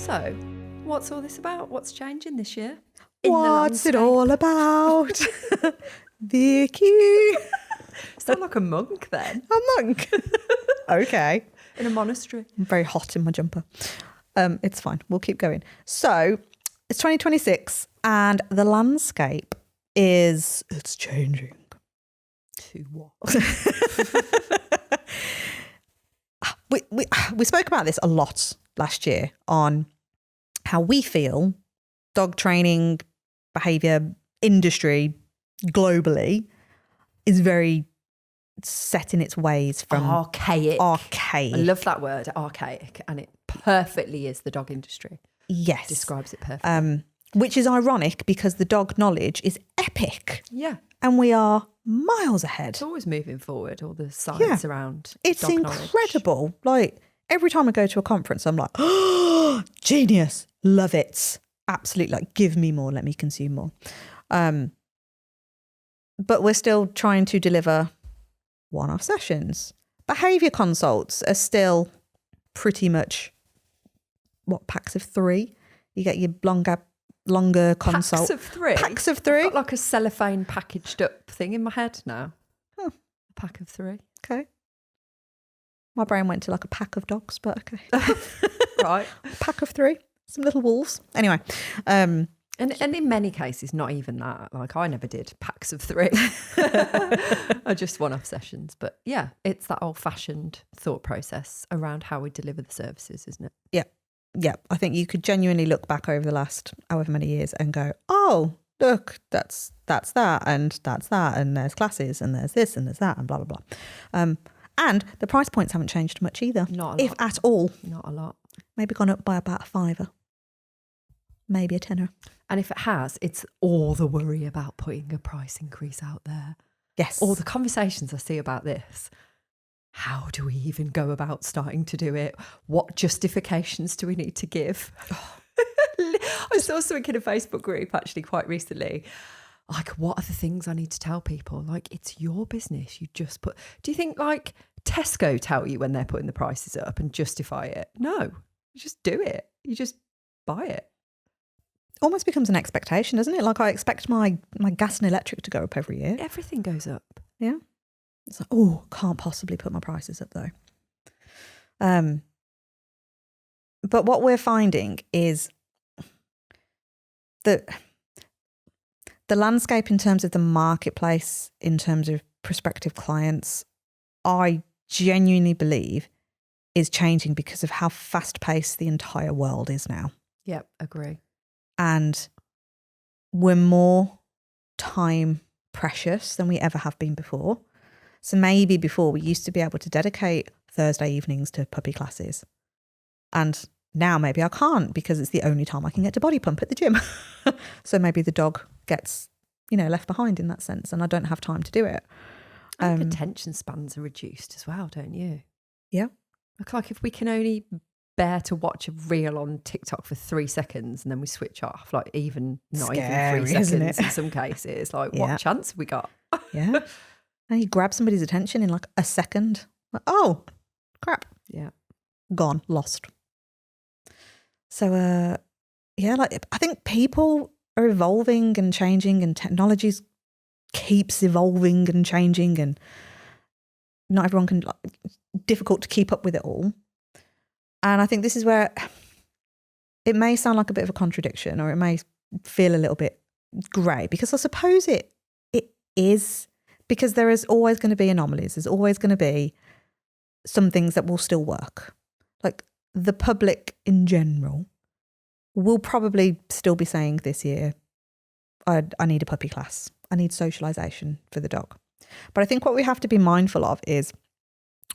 So, what's all this about? What's changing this year? What's it all about? Vicky. Sound like a monk then. A monk. Okay. In a monastery. I'm very hot in my jumper. It's fine. We'll keep going. So it's 2026 and the landscape it's changing. To what? We spoke about this a lot last year on how we feel dog training, behaviour industry globally is very set in its ways from archaic. I love that word, archaic, and it perfectly is the dog industry. Yes. Describes it perfectly. Which is ironic because the dog knowledge is epic. Yeah. And we are miles ahead. It's always moving forward, all the science around it's dog incredible. knowledge. Like every time I go to a conference, I'm like, oh, genius, love it. Absolutely, like give me more, let me consume more. But we're still trying to deliver one-off sessions. Behaviour consults are still pretty much, packs of 3? You get your longer consult. Packs of 3? Packs of 3. I've got like a cellophane packaged up thing in my head now. Huh. A pack of 3. Okay. My brain went to like a pack of dogs, but okay. Right. Pack of 3. Some little wolves. Anyway. And in many cases, not even that. Like I never did packs of 3. I just one-off sessions. But yeah, it's that old-fashioned thought process around how we deliver the services, isn't it? Yeah. Yeah. I think you could genuinely look back over the last however many years and go, oh, look, that's that and that's that and there's classes and there's this and there's that and blah, blah, blah. And the price points haven't changed much either. Not a lot. If at all. Not a lot. Maybe gone up by about a £5. Maybe a tenner. And if it has, it's all the worry about putting a price increase out there. Yes. All the conversations I see about this. How do we even go about starting to do it? What justifications do we need to give? I saw something in a Facebook group actually quite recently. Like, what are the things I need to tell people? Like, it's your business. You just put... Do you think, like, Tesco tell you when they're putting the prices up and justify it? No. You just do it. You just buy it. Almost becomes an expectation, doesn't it? Like I expect my gas and electric to go up every year. Everything goes up. Yeah. It's like, oh, can't possibly put my prices up though. But what we're finding is that the landscape in terms of the marketplace, in terms of prospective clients, I genuinely believe is changing because of how fast-paced the entire world is now. Yep, agree. And we're more time precious than we ever have been before. So maybe before we used to be able to dedicate Thursday evenings to puppy classes. And now maybe I can't because it's the only time I can get to body pump at the gym. So maybe the dog gets, left behind in that sense and I don't have time to do it. And attention spans are reduced as well, don't you? Yeah. Like if we can only bear to watch a reel on TikTok for 3 seconds and then we switch off, like not Scary, even 3 isn't seconds it? in some cases. Like Yeah. what chance have we got? Yeah. And you grab somebody's attention in like a second. Like, oh, crap. Yeah. Gone, lost. So, I think people are evolving and changing and technology keeps evolving and changing and not everyone can, difficult to keep up with it all. And I think this is where it may sound like a bit of a contradiction or it may feel a little bit grey because I suppose it is, because there is always going to be anomalies. There's always going to be some things that will still work. Like the public in general will probably still be saying this year, I need a puppy class. I need socialisation for the dog. But I think what we have to be mindful of is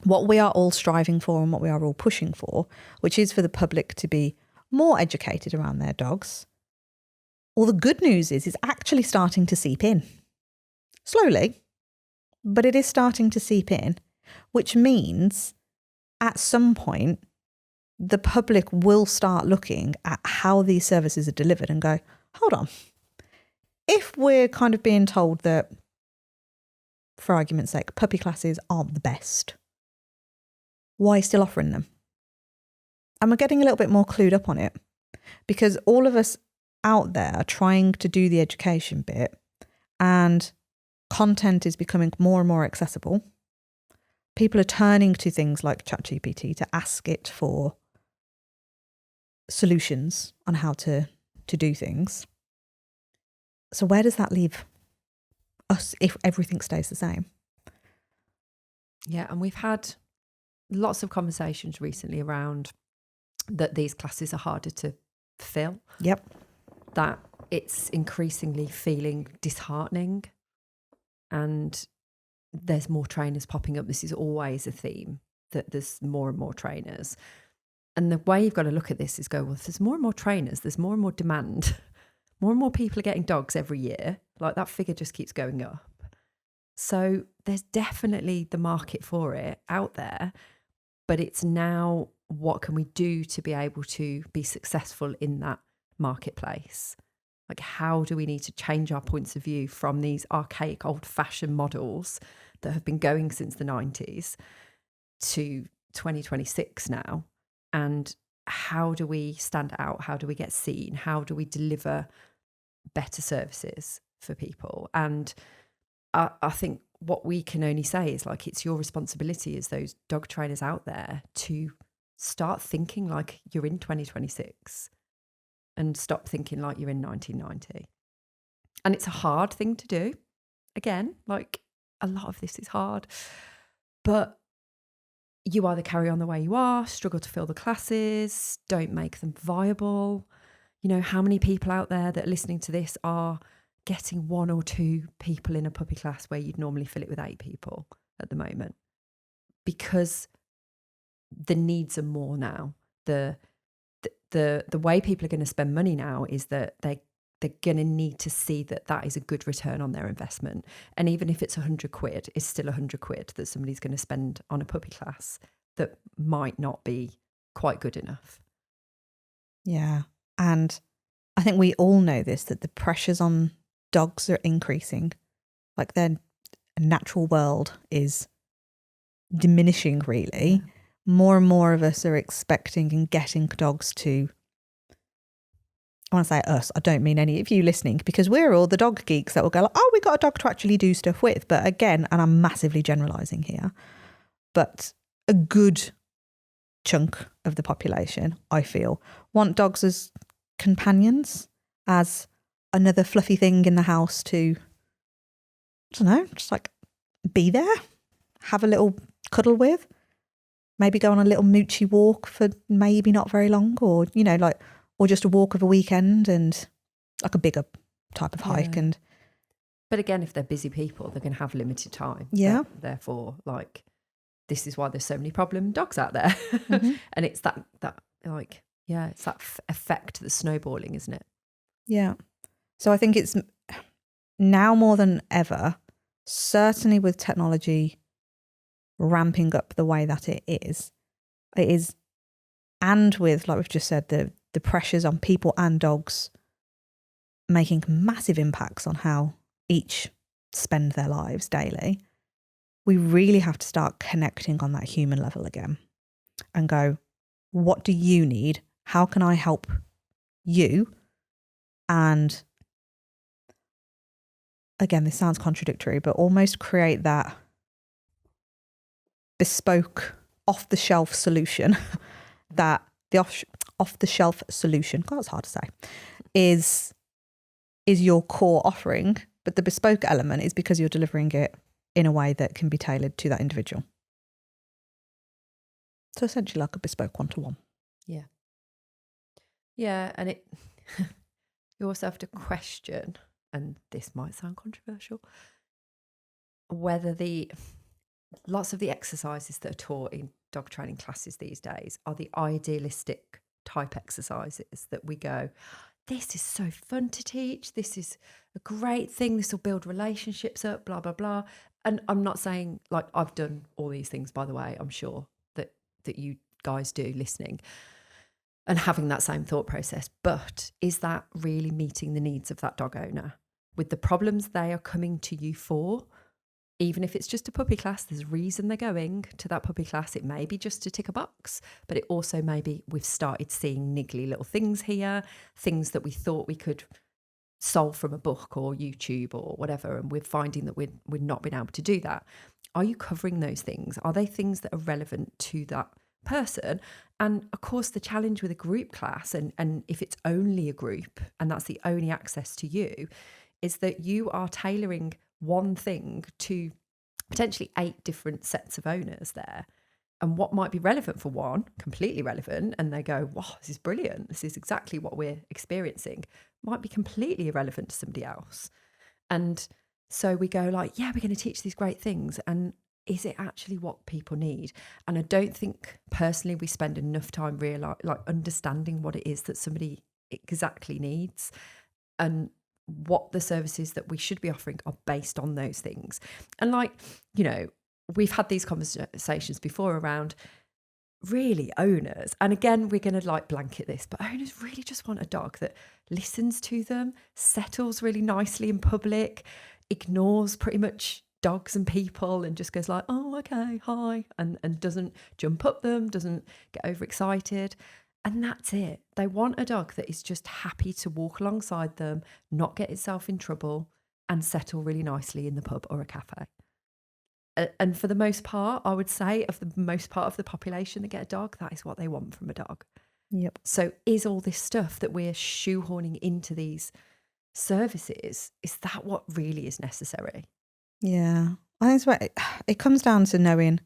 what we are all striving for and what we are all pushing for, which is for the public to be more educated around their dogs. All the good news is it's actually starting to seep in. Slowly, but it is starting to seep in, which means at some point the public will start looking at how these services are delivered and go, hold on. If we're kind of being told that, for argument's sake, puppy classes aren't the best, why still offering them? And we're getting a little bit more clued up on it. Because all of us out there are trying to do the education bit, and content is becoming more and more accessible. People are turning to things like ChatGPT to ask it for solutions on how to do things. So where does that leave us if everything stays the same? Yeah, and we've had lots of conversations recently around that these classes are harder to fill. Yep. That it's increasingly feeling disheartening, and there's more trainers popping up. This is always a theme, that there's more and more trainers. And the way you've got to look at this is go, well, if there's more and more trainers, there's more and more demand. More and more people are getting dogs every year. Like, that figure just keeps going up. So there's definitely the market for it out there, but it's now, what can we do to be able to be successful in that marketplace? Like, how do we need to change our points of view from these archaic, old-fashioned models that have been going since the 90s to 2026 now? And how do we stand out? How do we get seen? How do we deliver better services for people? And I think what we can only say is, like, it's your responsibility as those dog trainers out there to start thinking like you're in 2026 and stop thinking like you're in 1990. And it's a hard thing to do. Again, like, a lot of this is hard, but you either carry on the way you are, struggle to fill the classes, don't make them viable. You know, how many people out there that are listening to this are getting 1 or 2 people in a puppy class where you'd normally fill it with 8 people at the moment? Because the needs are more now. The way people are going to spend money now is that they're going to need to see that that is a good return on their investment. And even if it's 100 quid, it's still 100 quid that somebody's going to spend on a puppy class that might not be quite good enough. Yeah. And I think we all know this, that the pressures on dogs are increasing. Like, their natural world is diminishing, really. Yeah. More and more of us are expecting and getting dogs to, I want to say us, I don't mean any of you listening, because we're all the dog geeks that will go like, oh, we got a dog to actually do stuff with. But again, and I'm massively generalising here, but a good chunk of the population, I feel, want dogs as companions, as another fluffy thing in the house to, I don't know, just like be there, have a little cuddle with, maybe go on a little moochy walk for maybe not very long, or, you know, like, or just a walk of a weekend, and like a bigger type of hike. Yeah. And but again, if they're busy people, they're going to have limited time. Yeah. Therefore, like, this is why there's so many problem dogs out there. Mm-hmm. And it's that like, yeah, it's that effect that's snowballing, isn't it? Yeah. So I think it's now more than ever, certainly with technology ramping up the way that it is, and with, like we've just said, the pressures on people and dogs making massive impacts on how each spend their lives daily, we really have to start connecting on that human level again and go, what do you need? How can I help you? And again, this sounds contradictory, but almost create that bespoke, off-the-shelf solution that the off-the-shelf solution, God, it's hard to say, is your core offering, but the bespoke element is because you're delivering it in a way that can be tailored to that individual. So essentially like a bespoke one-to-one. Yeah. Yeah, and it you also have to question, and this might sound controversial, whether lots of the exercises that are taught in dog training classes these days are the idealistic type exercises that we go, this is so fun to teach, this is a great thing, this will build relationships up, blah, blah, blah. And I'm not saying, like, I've done all these things, by the way, I'm sure that you guys do listening and having that same thought process. But is that really meeting the needs of that dog owner with the problems they are coming to you for? Even if it's just a puppy class, there's a reason they're going to that puppy class. It may be just to tick a box, but it also may be we've started seeing niggly little things here, things that we thought we could solve from a book or YouTube or whatever, and we're finding that we're not being able to do that. Are you covering those things? Are they things that are relevant to that person? And of course, the challenge with a group class, and if it's only a group and that's the only access to you, is that you are tailoring one thing to potentially 8 different sets of owners there. And what might be relevant for one, completely relevant, and they go, wow, this is brilliant, this is exactly what we're experiencing, might be completely irrelevant to somebody else. And so we go like, yeah, we're going to teach these great things. And is it actually what people need? And I don't think personally we spend enough time understanding what it is that somebody exactly needs, and what the services that we should be offering are based on those things. And like, you know, we've had these conversations before around really owners. And again, we're going to like blanket this, but owners really just want a dog that listens to them, settles really nicely in public, ignores pretty much dogs and people and just goes like, oh, okay, hi, and doesn't jump up them, doesn't get overexcited. And that's it. They want a dog that is just happy to walk alongside them, not get itself in trouble, and settle really nicely in the pub or a cafe. And for the most part, I would say, of the most part of the population that get a dog, that is what they want from a dog. Yep. So is all this stuff that we're shoehorning into these services, is that what really is necessary? Yeah. I think it's where it comes down to knowing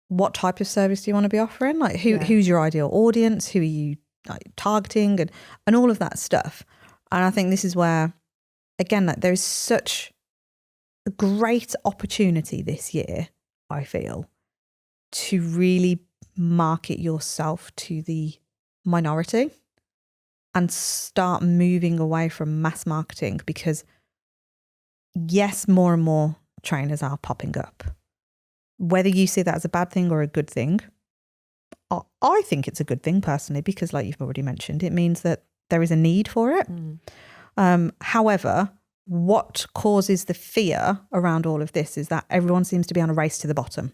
what type of service do you want to be offering? Like who's your ideal audience? Who are you like targeting and all of that stuff? And I think this is where, again, like there is such a great opportunity this year, I feel, to really market yourself to the minority and start moving away from mass marketing, because yes, more and more trainers are popping up. Whether you see that as a bad thing or a good thing, I think it's a good thing personally, because like you've already mentioned, it means that there is a need for it. However, what causes the fear around all of this is that everyone seems to be on a race to the bottom.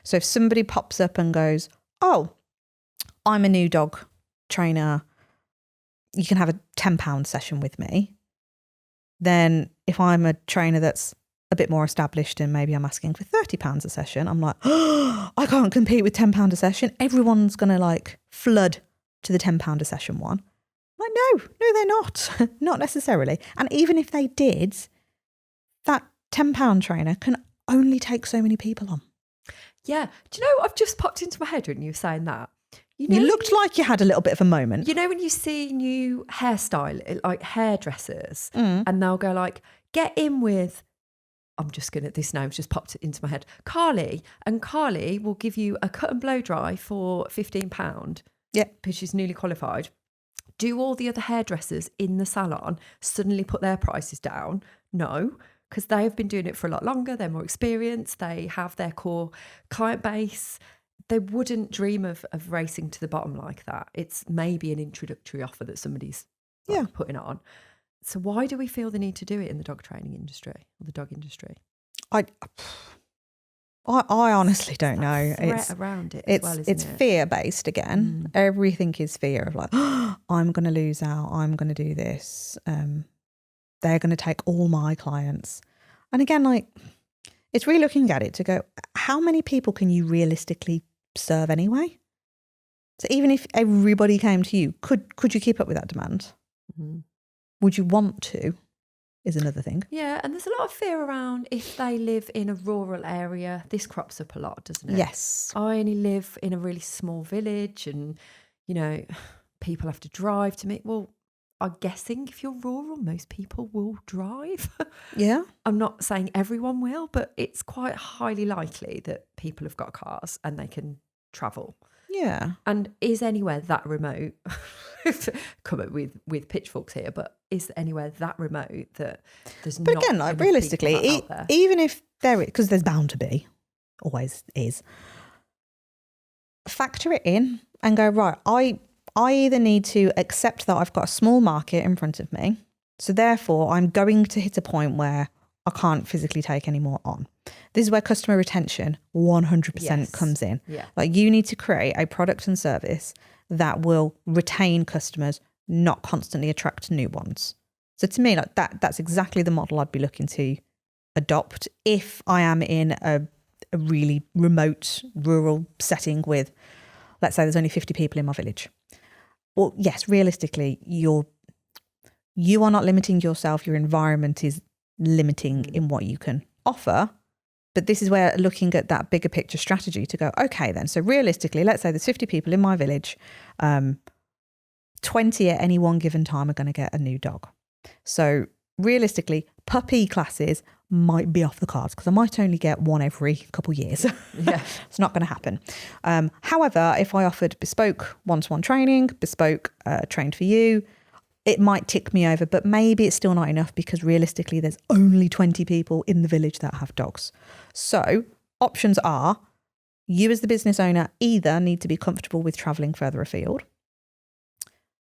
So if somebody pops up and goes, oh, I'm a new dog trainer, you can have a £10 session with me. Then if I'm a trainer that's a bit more established and maybe I'm asking for £30 a session, I'm like, oh, I can't compete with £10 a session. Everyone's going to like flood to the £10 a session one. I'm like, no, they're not. Not necessarily. And even if they did, that £10 trainer can only take so many people on. Yeah. Do you know, I've just popped into my head when you were saying that. You looked like you had a little bit of a moment. You know, when you see new hairstyle, like hairdressers, and they'll go like, get in with, this name's just popped into my head, Carly. And Carly will give you a cut and blow dry for £15. Yeah. Because she's newly qualified. Do all the other hairdressers in the salon suddenly put their prices down? No, because they have been doing it for a lot longer. They're more experienced. They have their core client base. They wouldn't dream of racing to the bottom like that. It's maybe an introductory offer that somebody's putting on. So why do we feel the need to do it in the dog training industry or the dog industry? I honestly don't know. It's around it as well, isn't it's it? fear-based again. Everything is fear of like, oh, I'm going to lose out. I'm going to do this. They're going to take all my clients. And again, like, it's really looking at it to go, how many people can you realistically serve anyway? So even if everybody came to you, could you keep up with that demand? Would you want to? Is another thing. Yeah, and there's a lot of fear around if they live in a rural area. This crops up a lot, doesn't it? Yes. I only live in a really small village and, you know, people have to drive to me. Well, I'm guessing if you're rural, most people will drive. Yeah. I'm not saying everyone will, but it's quite highly likely that people have got cars and they can travel. Yeah. And is anywhere that remote, come up with pitchforks here, but is anywhere that remote that there's not? But again, like realistically, even if there is, because there's bound to be, always is, factor it in and go, right, I either need to accept that I've got a small market in front of me. So therefore I'm going to hit a point where I can't physically take any more on. This is where customer retention 100% Yes. comes in. Yeah. Like, you need to create a product and service that will retain customers, not constantly attract new ones. So to me, like that's exactly the model I'd be looking to adopt if I am in a really remote rural setting with, let's say there's only 50 people in my village. Well, yes, realistically, you are not limiting yourself. Your environment is limiting in what you can offer. But this is where looking at that bigger picture strategy to go, okay, then. So realistically, let's say there's 50 people in my village. 20 at any one given time are going to get a new dog. So realistically, puppy classes might be off the cards because I might only get one every couple of years. Yeah. It's not going to happen. However, if I offered bespoke one-to-one training, bespoke trained for you, it might tick me over, but maybe it's still not enough because realistically there's only 20 people in the village that have dogs. So options are, you as the business owner either need to be comfortable with traveling further afield.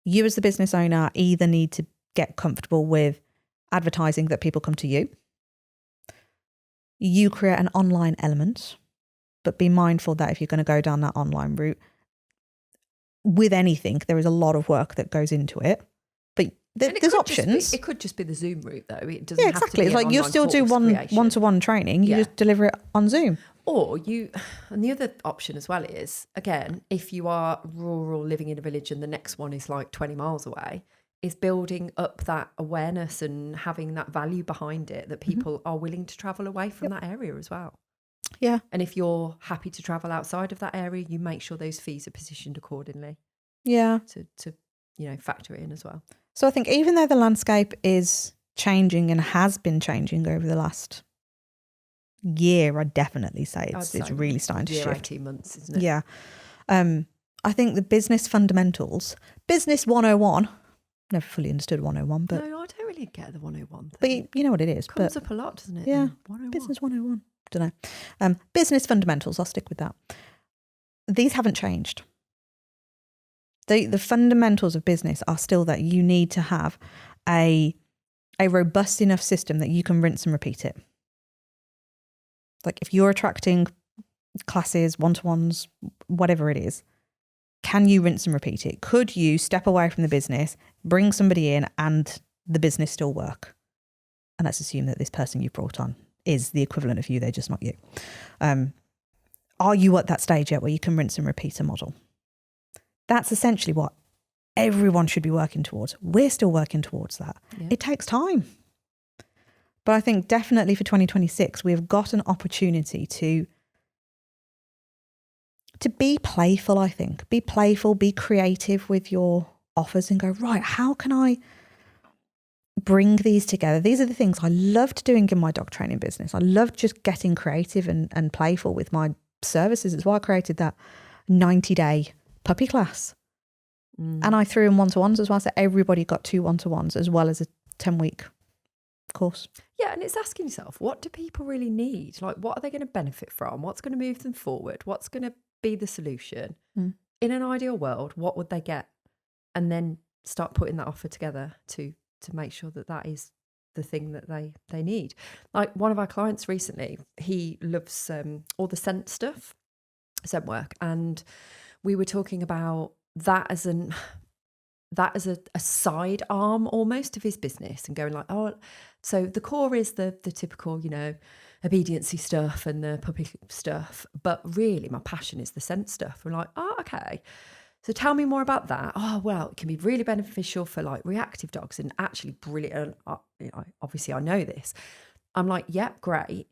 You as the business owner either need to get comfortable with advertising that people come to you. You create an online element, but be mindful that if you're going to go down that online route, with anything, there is a lot of work that goes into it. But there's options. It could just be the Zoom route, though. It doesn't Yeah, have to exactly. be It's an like you online still do course one-to-one training. You just deliver it on Zoom. Or and the other option as well is, again, if you are rural living in a village and the next one is like 20 miles away, is building up that awareness and having that value behind it, that people are willing to travel away from that area as well. Yeah. And if you're happy to travel outside of that area, you make sure those fees are positioned accordingly. Yeah. To factor it in as well. So I think even though the landscape is changing and has been changing over the last year, I'd definitely say it's really starting to shift. 18 months, isn't it? Yeah. I think the business fundamentals, business 101, never fully understood 101, but no, I don't really get the 101 thing. But you know what it is. Comes up a lot, doesn't it? Yeah. 101. Business 101. Don't know. Business fundamentals, I'll stick with that. These haven't changed. The fundamentals of business are still that you need to have a robust enough system that you can rinse and repeat it. Like if you're attracting classes, one-to-ones, whatever it is, can you rinse and repeat it? Could you step away from the business, bring somebody in and the business still work? And let's assume that this person you brought on is the equivalent of you, they're just not you. Are you at that stage yet where you can rinse and repeat a model? That's essentially what everyone should be working towards. We're still working towards that. Yeah. It takes time. But I think definitely for 2026, we've got an opportunity to be playful, I think. Be playful, be creative with your offers and go, right, how can I bring these together? These are the things I loved doing in my dog training business. I loved just getting creative and playful with my services. It's why I created that 90-day puppy class. And I threw in one-to-ones as well. So everybody got 2 one-to-ones as well as a 10-week course. Yeah, and it's asking yourself, what do people really need? Like, what are they going to benefit from? What's going to move them forward? What's going to be the solution? In an ideal world, what would they get? And then start putting that offer together to make sure that is the thing that they need. Like one of our clients recently, he loves all the scent stuff, scent work, and we were talking about that as a side arm almost of his business, and going like, oh, so the core is the typical, obediency stuff and the puppy stuff, but really my passion is the scent stuff. We're like, oh, okay. So tell me more about that. Oh, well, it can be really beneficial for like reactive dogs and actually brilliant. Obviously, I know this. I'm like, yeah, great.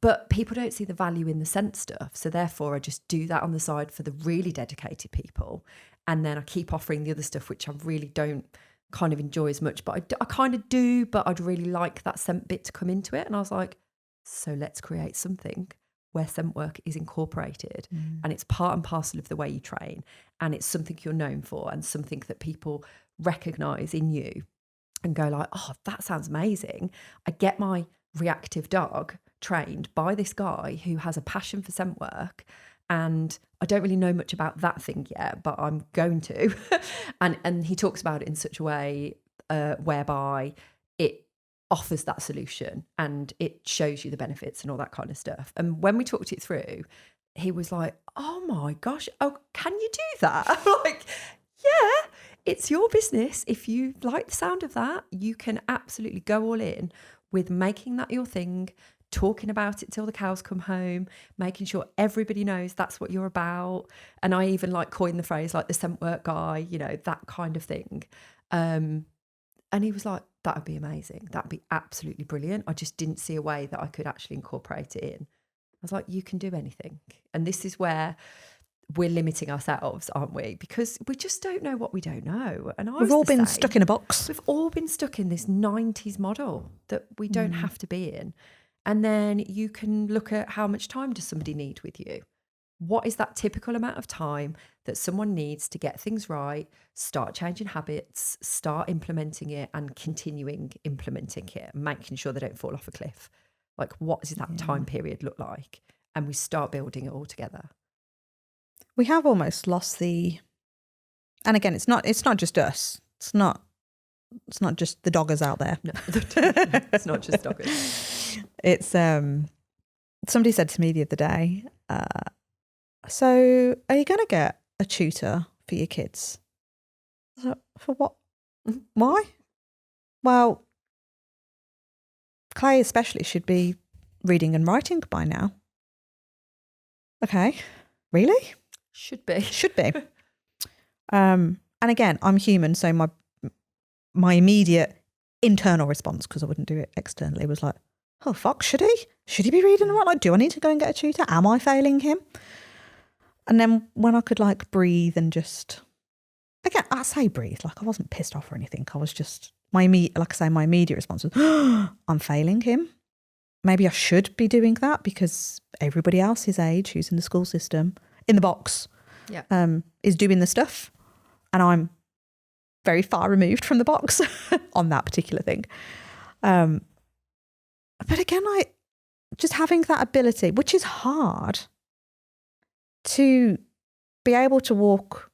But people don't see the value in the scent stuff. So therefore, I just do that on the side for the really dedicated people. And then I keep offering the other stuff, which I really don't kind of enjoy as much. But I kind of do, but I'd really like that scent bit to come into it. And I was like, so let's create something where scent work is incorporated and it's part and parcel of the way you train. And it's something you're known for and something that people recognise in you and go like, oh, that sounds amazing. I get my reactive dog trained by this guy who has a passion for scent work, and I don't really know much about that thing yet, but I'm going to. and he talks about it in such a way whereby it offers that solution and it shows you the benefits and all that kind of stuff. And when we talked it through, he was like, oh my gosh, oh, can you do that? I'm like, yeah, it's your business. If you like the sound of that, you can absolutely go all in with making that your thing, talking about it till the cows come home, making sure everybody knows that's what you're about. And I even like coined the phrase like the scent work guy, you know, that kind of thing. And he was like, that would be amazing. That would be absolutely brilliant. I just didn't see a way that I could actually incorporate it in. I was like, you can do anything. And this is where we're limiting ourselves, aren't we? Because we just don't know what we don't know. And We've all been stuck in a box. We've all been stuck in this 90s model that we don't have to be in. And then you can look at how much time does somebody need with you? What is that typical amount of time that someone needs to get things right, start changing habits, start implementing it and continuing implementing it, making sure they don't fall off a cliff? Like, what does that time period look like? And we start building it all together. We have almost lost and again, it's not just us. It's not just the doggers out there. No, it's not just doggers. It's somebody said to me the other day, so are you going to get a tutor for your kids? I was like, for what? Why? Well, Clay especially should be reading and writing by now. Okay, really? Should be. And again, I'm human, so my immediate internal response, because I wouldn't do it externally, was like, oh fuck, should he? Should he be reading and writing? Like, do I need to go and get a tutor? Am I failing him? And then when I could like breathe and just, again, I say breathe, like I wasn't pissed off or anything. I was just, my immediate response was, oh, I'm failing him. Maybe I should be doing that because everybody else his age who's in the school system, in the box, is doing the stuff. And I'm very far removed from the box on that particular thing. But again, just having that ability, which is hard, to be able to walk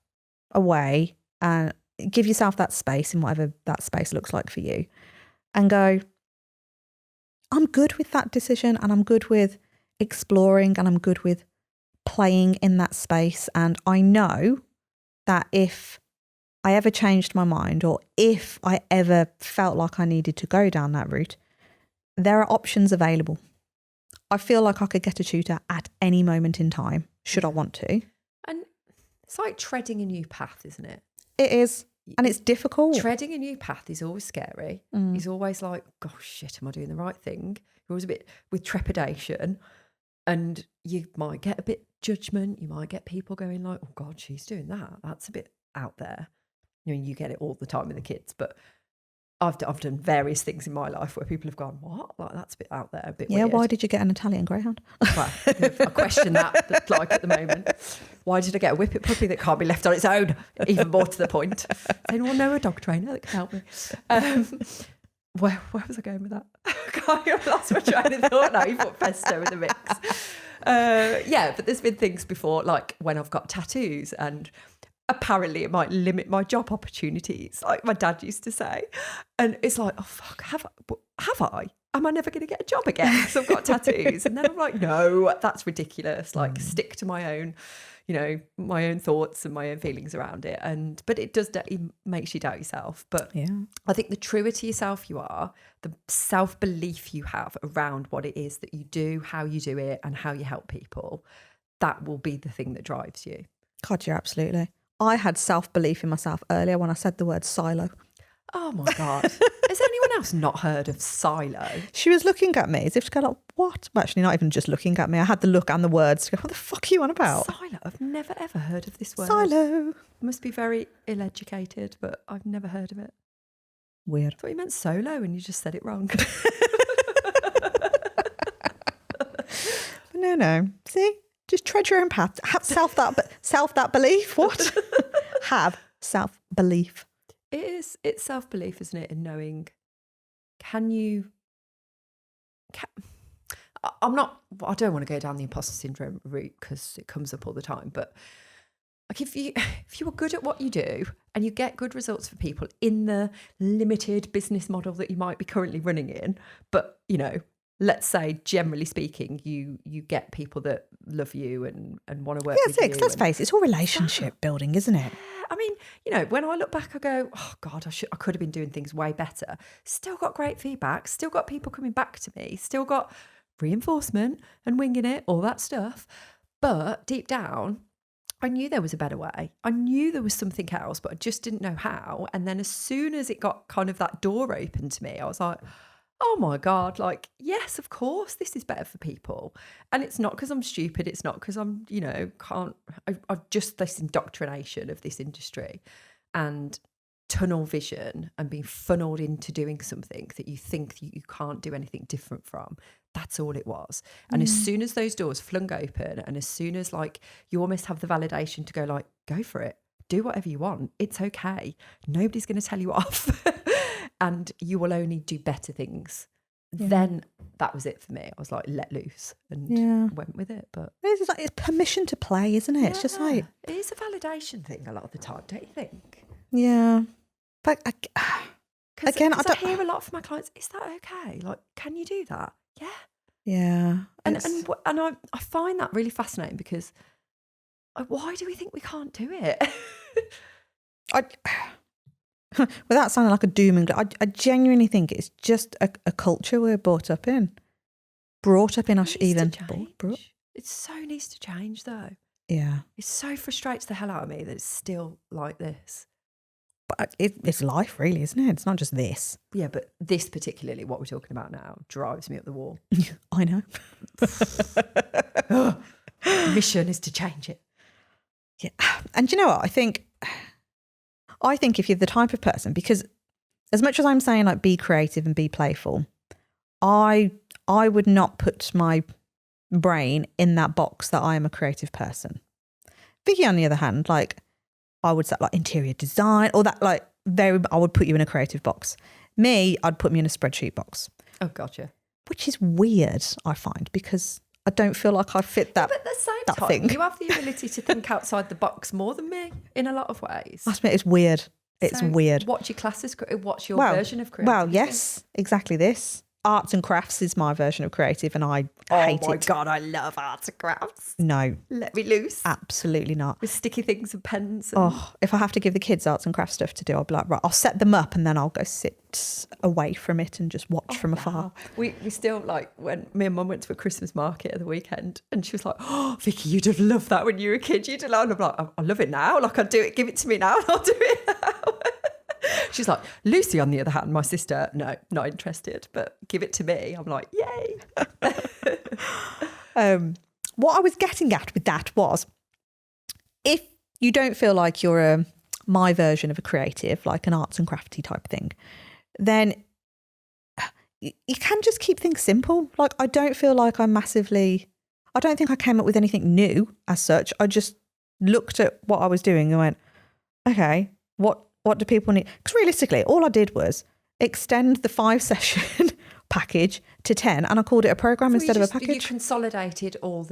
away and give yourself that space in whatever that space looks like for you and go, I'm good with that decision and I'm good with exploring and I'm good with playing in that space. And I know that if I ever changed my mind or if I ever felt like I needed to go down that route, there are options available. I feel like I could get a tutor at any moment in time, should I want to. And it's like treading a new path, isn't it? It is. And it's difficult. Treading a new path is always scary. It's always like, gosh, shit, am I doing the right thing? You're always a bit with trepidation and you might get a bit judgment. You might get people going like, oh God, she's doing that. That's a bit out there. I mean, you get it all the time with the kids, but I've done various things in my life where people have gone, what? Like, that's a bit out there, a bit weird. Why did you get an Italian greyhound? Well, I question that like at the moment. Why did I get a whippet puppy that can't be left on its own? Even more to the point. Does anyone know a dog trainer that can help me? Where was I going with that? I've lost my train of thought now. You put pesto in the mix. But there's been things before, like when I've got tattoos and apparently it might limit my job opportunities, like my dad used to say. And it's like, oh, fuck, have I? Am I never going to get a job again because I've got tattoos? And then I'm like, no, that's ridiculous. Like, stick to my own, my own thoughts and my own feelings around it. But it does, it makes you doubt yourself. But I think the truer to yourself you are, the self-belief you have around what it is that you do, how you do it, and how you help people, that will be the thing that drives you. God, you're absolutely. I had self-belief in myself earlier when I said the word silo. Oh my God. Has anyone else not heard of silo? She was looking at me as if to go like, what? Well, actually, not even just looking at me. I had the look and the words to go, what the fuck are you on about? Silo. I've never ever heard of this word. Silo. I must be very ill-educated, but I've never heard of it. Weird. I thought you meant solo and you just said it wrong. No. See? Just tread your own path. Have self belief. What? Have self-belief. It's self-belief, isn't it? In knowing, I don't want to go down the imposter syndrome route because it comes up all the time, but Like if you are good at what you do and you get good results for people in the limited business model that you might be currently running in, but let's say generally speaking, you get people that love you and want to work with you. Because let's face it, it's all relationship building, isn't it? I mean, when I look back, I go, oh God, I could have been doing things way better. Still got great feedback, still got people coming back to me, still got reinforcement and winging it, all that stuff. But deep down, I knew there was a better way. I knew there was something else, but I just didn't know how. And then as soon as it got kind of that door open to me, I was like, oh my God, like, yes, of course, this is better for people. And it's not because I'm stupid. It's not because I'm, I've just this indoctrination of this industry and tunnel vision and being funneled into doing something that you think you can't do anything different from. That's all it was. And as soon as those doors flung open and as soon as like you almost have the validation to go like, go for it, do whatever you want. It's okay. Nobody's going to tell you off and you will only do better things. Yeah. Then that was it for me. I was like, let loose and went with it. But it's permission to play, isn't it? Yeah, it's just like, it is a validation thing a lot of the time, don't you think? Yeah. But again, I hear a lot from my clients, is that okay? Like, can you do that? Yeah. Yeah. And I find that really fascinating because why do we think we can't do it? Without sounding like a doom and gloom, I genuinely think it's just a culture we're brought up in. It so needs to change though. Yeah. It so frustrates the hell out of me that it's still like this. But it's life really, isn't it? It's not just this. Yeah, but this particularly, what we're talking about now, drives me up the wall. I know. Mission is to change it. Yeah. And you know what? I think if you're the type of person, because as much as I'm saying like be creative and be playful, I would not put my brain in that box that I am a creative person. Vicky, on the other hand, like I would say like interior design or that like I would put you in a creative box. Me, I'd put me in a spreadsheet box. Oh, gotcha. Which is weird, I find, because I don't feel like I fit that. But at the same time, thing. You have the ability to think outside the box more than me in a lot of ways. I admit it's weird. It's weird. What's your classes? What's your version of creative? Well, yes, exactly this. Arts and crafts is my version of creative and I hate it. Oh my God, I love arts and crafts. No. Let me loose. Absolutely not. With sticky things and pens. If I have to give the kids arts and crafts stuff to do, I'll be like, right, I'll set them up and then I'll go sit away from it and just watch from afar. We still like when me and Mum went to a Christmas market at the weekend and she was like, oh, Vicky, you'd have loved that when you were a kid. You'd have loved it. I'm like, I love it now. Like I'll do it. Give it to me now and I'll do it now. She's like, Lucy, on the other hand, my sister, no, not interested, but give it to me. I'm like, yay. What I was getting at with that was, if you don't feel like you're my version of a creative, like an arts and crafty type thing, then you can just keep things simple. Like I don't feel like I don't think I came up with anything new as such. I just looked at what I was doing and went, okay, what do people need? Because realistically, all I did was extend the 5-session package to 10 and I called it a program instead of a package. You consolidated all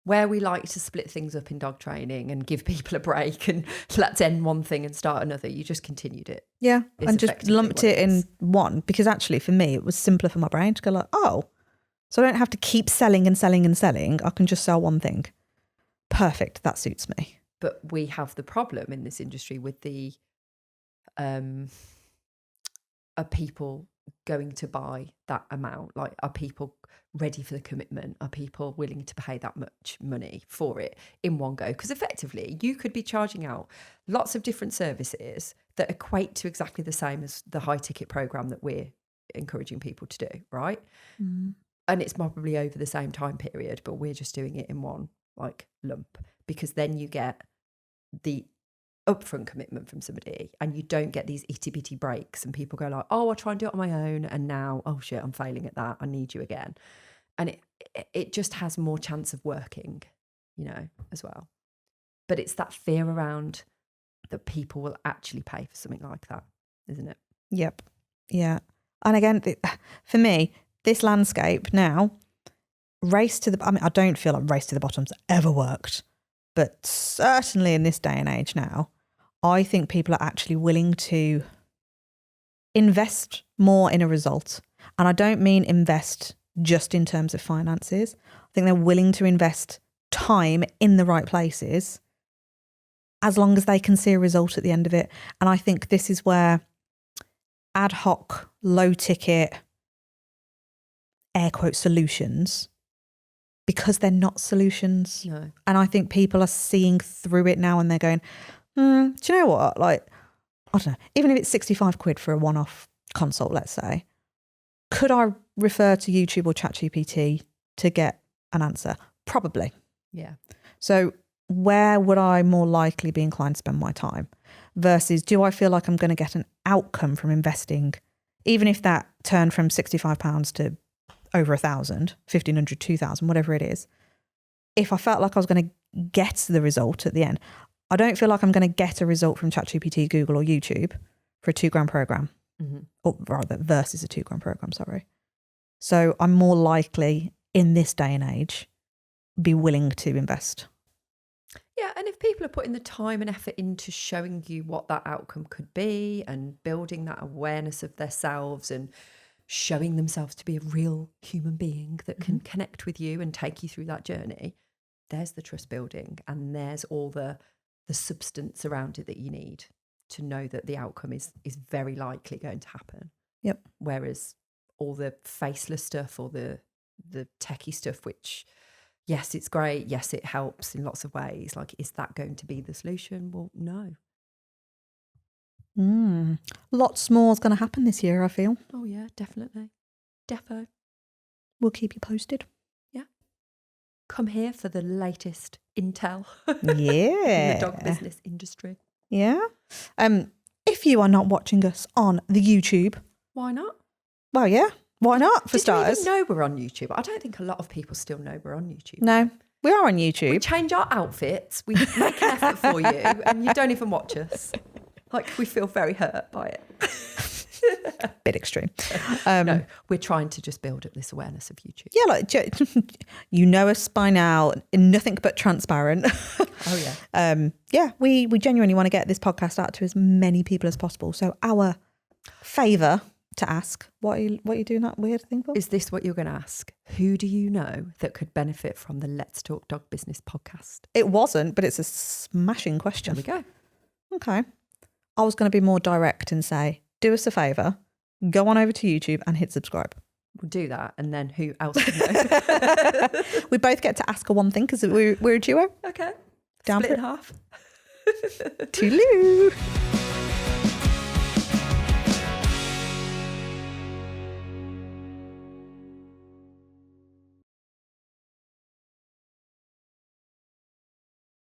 where we like to split things up in dog training and give people a break and let's end one thing and start another. You just continued it. Yeah, and just lumped it in one because actually for me, it was simpler for my brain to go like, oh, so I don't have to keep selling and selling and selling. I can just sell one thing. Perfect. That suits me. But we have the problem in this industry with are people going to buy that amount? Like, are people ready for the commitment? Are people willing to pay that much money for it in one go? Because effectively, you could be charging out lots of different services that equate to exactly the same as the high ticket program that we're encouraging people to do, right? Mm. And it's probably over the same time period, but we're just doing it in one like lump, because then you get the upfront commitment from somebody and you don't get these itty bitty breaks and people go like, oh, I'll try and do it on my own and now, oh shit, I'm failing at that, I need you again. And it just has more chance of working, as well. But it's that fear around that people will actually pay for something like that, isn't it? Yep. Yeah. And again, for me, this landscape now, I don't feel like Race to the Bottom's ever worked. but certainly in this day and age now, I think people are actually willing to invest more in a result. And I don't mean invest just in terms of finances. I think they're willing to invest time in the right places as long as they can see a result at the end of it. And I think this is where ad hoc, low ticket, air quote solutions, because they're not solutions. No. And I think people are seeing through it now and they're going, do you know what? Like, I don't know, even if it's 65 quid for a one-off consult, let's say, could I refer to YouTube or ChatGPT to get an answer? Probably. Yeah. So where would I more likely be inclined to spend my time versus do I feel like I'm going to get an outcome from investing, even if that turned from £65 to over 1,000, 1,500, 2,000, whatever it is. If I felt like I was going to get the result at the end, I don't feel like I'm going to get a result from ChatGPT, Google or YouTube for a £2,000 program, or rather versus a £2,000 program, sorry. So I'm more likely in this day and age be willing to invest. Yeah, and if people are putting the time and effort into showing you what that outcome could be and building that awareness of themselves and showing themselves to be a real human being that can connect with you and take you through that journey, there's the trust building and there's all the substance around it that you need to know that the outcome is very likely going to happen. Yep. Whereas all the faceless stuff or the techie stuff, which, yes, it's great. Yes, it helps in lots of ways. Like, is that going to be the solution? Well, no. Lots more is going to happen this year, I feel. Oh, yeah, definitely. Defo. We'll keep you posted. Yeah. Come here for the latest intel Yeah. in the dog business industry. Yeah. If you are not watching us on the YouTube, Why not? well, yeah, why not, for Did starters? you even know we're on YouTube? I don't think a lot of people still know we're on YouTube. No, we are on We YouTube. change our outfits. We make an effort for you and you don't even watch us. Like, we feel very hurt by it. Bit extreme. No, we're trying to just build up this awareness of YouTube. Yeah, like, you know us by now, nothing but transparent. Oh, yeah. Yeah, we genuinely want to get this podcast out to as many people as possible. So our favour to ask, what are you doing that weird thing for? Is this what you're going to ask? Who do you know that could benefit from the Let's Talk Dog Business podcast? It wasn't, but it's a smashing question. There we go. Okay. I was going to be more direct and say, do us a favour, go on over to YouTube and hit subscribe. We'll do that. And then who else would know? We both get to ask her one thing because we're a duo. Okay. Down Split for in half. Toodaloo.